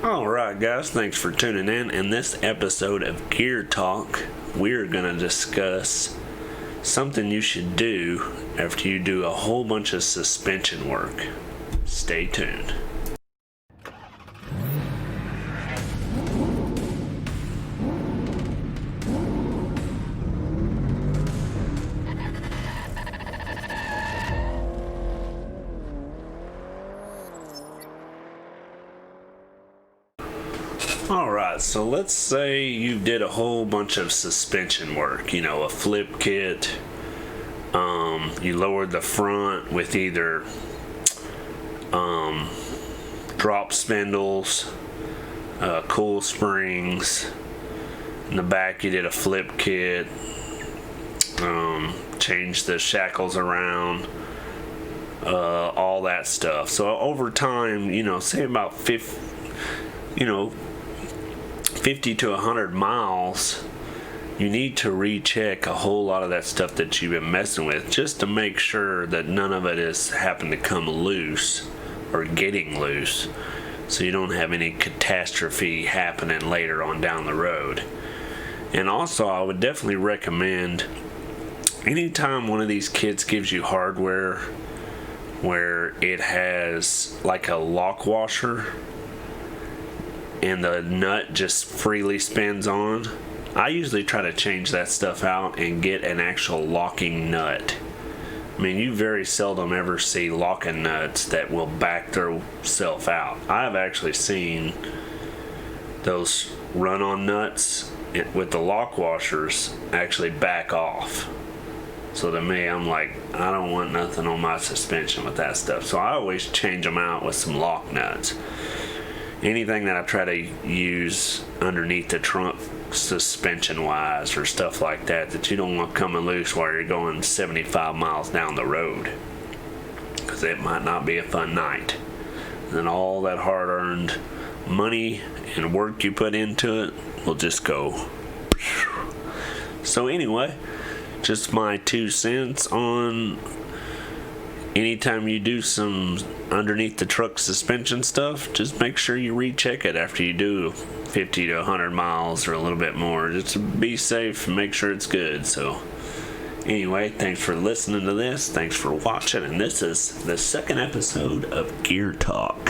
Alright guys, thanks for tuning in. In this episode of Gear Talk, we're going to discuss something you should do after you do a whole bunch of suspension work. Stay tuned. Alright, so let's say you did a whole bunch of suspension work, a flip kit. You lowered the front with either drop spindles, coil springs. In the back you did a flip kit, changed the shackles around, all that stuff. So over time, say about 50 to 100 miles, you need to recheck a whole lot of that stuff that you've been messing with, just to make sure that none of it has happened to come loose or getting loose, so you don't have any catastrophe happening later on down the road. And also, I would definitely recommend, anytime one of these kits gives you hardware where it has like a lock washer and the nut just freely spins on, I usually try to change that stuff out and get an actual locking nut. I mean, you very seldom ever see locking nuts that will back themselves out. I've actually seen those run-on nuts with the lock washers actually back off. So to me, I'm like, I don't want nothing on my suspension with that stuff. So I always change them out with some lock nuts. Anything that I try to use underneath the trunk suspension wise or stuff like that you don't want coming loose while you're going 75 miles down the road, because it might not be a fun night. And then all that hard-earned money and work you put into it will just go. So anyway, just my 2 cents on anytime you do some underneath the truck suspension stuff, just make sure you recheck it after you do 50 to 100 miles or a little bit more, just to be safe and make sure it's good. So anyway, thanks for listening to this, thanks for watching, and this is the second episode of Gear Talk.